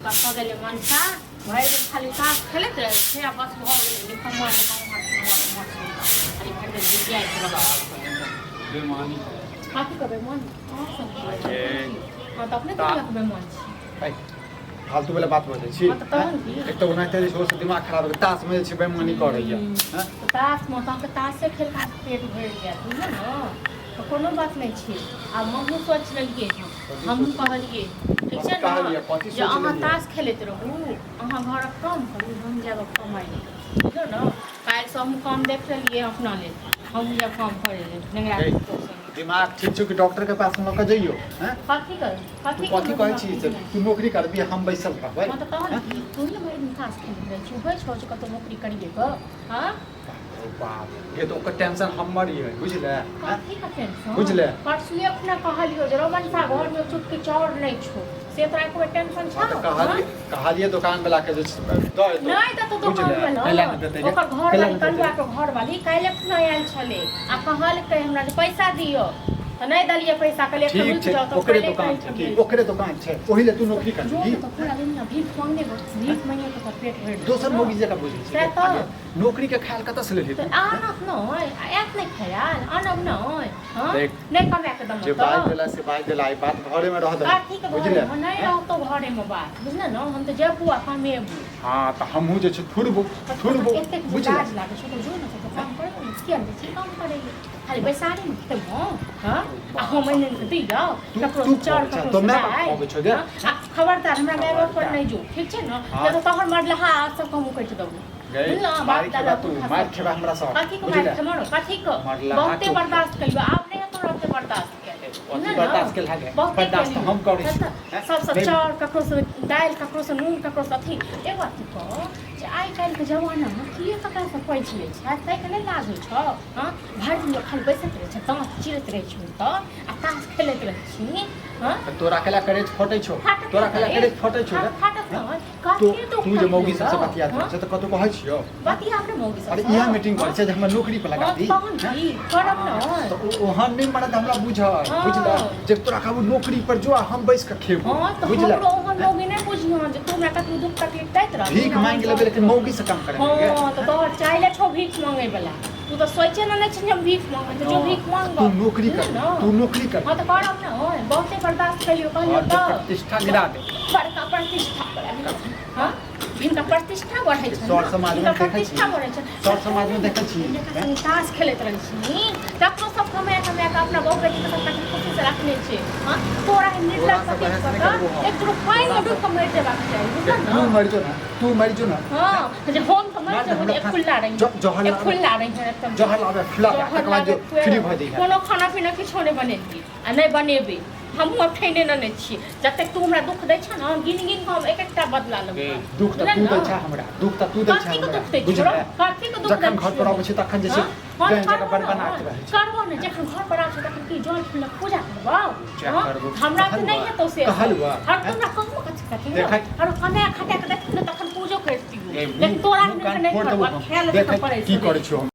कतऽ गेलै मनसा भरि दिन खाली ताश खेलैत रहै छै आ बस भऽ गेलै निकम्मर खाली भरि दिन जितियाइत बेमानी कथी कहबै मन हाँ तऽ अपने दुनियाके बेमान छी फालतू वाला बात बजै छी एक तो ओनाहिते जे छै दिमाग खराब हो ताश में जे छै बेमानी करैया ताशमे तऽ अहाँके ताशे खेल कऽ पेट भरि जायत बुझलियै ने तऽ कोनो बात नहि छै आब हमहूँ सोचि लेलियै हमहूँ कहलियै ठीक छै ने जे अहाँ ताश खेलैत रहू अहाँ घरक काम करू हम जायब कमाइ बुझलियै ने काल्हिसँ हमहूँ काम देख लेलियै अपना लेल हमहूँ जायब काम करै लेल नेंगरा दिमाग ठीक छौ कि डॉक्टर के पास लऽ कऽ जइयो हैं कथी कहै छी तू नौकरी करबी हम बैसल रहबै हां तऽ तहन तू ही भरि दिन ताश खेलैत रहै छी होय छौ जे कतौ नौकरी करिए ग हां बाप ये तो ओकर टेंशन हमर ये बुझले कथी का टेंशन बुझले परसुए अपना कहलियो जे रोमनसा घर में चुटकी चाउर नहीं छौ से तोरा कोई टेंशन छौ कहलिए दुकान वाला के जे दो नहीं त तो दुकान वाला ओकर घर वाली कलुआ के घर वाली काल्हि अपना आयल छले आ कहलकै हमरा जे पैसा दियो त नहीं दलिए पैसा कहले ठीक छै ओकरे दुकान छै ओही ले तू नौकरी करबी तो पूरा दिन भीख मांगने भीख मांगे तो पेट भर दोसर मोगी जका बुझै छै नौकरी के ख्याल कतऽ से लेली तू आनक नय एक नहीं ख्याल आनक नय हां नहीं कमे के दम जे बाई देला से बाई देला आई बात घरे में रह दे बुझले नहीं रहतो घरे में बात बुझले न हम तो जेबू आ कमेबू हां त हमहू जे छै थुरबू बुझले लागे छ तो जो न तो काम करे तो किया नहीं काम करे खाली बैसारी में तो हां आ हम नहीं दियो ककरो चार ककरो तो मैं कहबै छ गे खबरदार हमरा मेरे पर नहीं जो ठीक छै न नहीं तो तोहर मरलहा सब कम कट दबू मार खेबा हमरा सब कथी को मार खेमरो कथी को बहुते बर्दाश्त कइबो आप नहीं तो रहते बर्दाश्त बर्दाश्त के लागे बर्दाश्त हम करै छी सब चाउर ककरो से दाल ककरो से नून ककरो से अथी ए बात को जे आइ काल्हि के जमाना में किए ककरा से पैछ ले छै तै के नहीं लाज होइ छ हां भरि दिन खाली बैसत रहे छै दांत चिरत रहे छै त आ ताश खेलैत रहे छी हां तोरा केला करे फटै छौ तोरा केला करे फटै छौ तू जे मौगी सबसे बतिया छै त कतो कहै छियो बतिया अपने मौगी सब अरे इहा मीटिंग करे छै जे हमरा नौकरी पे लगा दी करब न ओहन नहीं मरद हमरा बुझला जब तोरा कहबो नौकरी पर जो हम बैस के खेबो बुझला ओहन मौगी नहीं बुझियो जे तू हमरा कतौ दुख तकलीफ दैत रह भीख मांग लेबे लेकिन मौगी से काम करे हां तो तोहर चाइले छौ भीख मांगे वाला तू तो सोचे ना नहीं हम भीख मांगे तो जो भीख मांग तू नौकरी कर हां तो करब ना बहुते बर्दाश्त करियो कहलियो तो प्रतिष्ठा गिरा दे बड़का प्रतिष्ठा हां इनका प्रतिष्ठा बढ़ै छै सर समाज में देखै छी बढ़ै छै सर समाज में देखै छी ताश खेलैत रहै छी तकरो सब कमे के अपना बहु बेटी के सब खुशी से रखने छै हां तोरा निर्लज सके एक तो फाइन में डूब के मर जेबाक चाही बुझल न तू मर जो ना हां जे हम तो मर जेबो एक खुल्ला रही एक खुल्ला रही एकदम जहर लावे फुला तक बाद जो फ्री भ जाई कोनो खाना पीना किछो नहीं बनेबी आ नहीं बनेबी हम ठेने न छी जब तक तू हमरा दुख दै छ न गिन गिन हम एक एकटा बदला लेबे दुख त तू दै छ हमरा दुख त तू दै छ हमरा बुझले कथी के दुख जखन घर पर आबै छै तखन जे छै बेन जगह बन बना के रहै छै करबो न जखन घर पर आबै छै तखन की जल फूल पूजा करबो हमरा त नहीं है तो से कहलवा हर तुमरा कहबो कथी देख और कने खटा के देख तखन पूजो करती लेकिन तोरा नहीं करबो खेल देख पड़ै छै की करै छी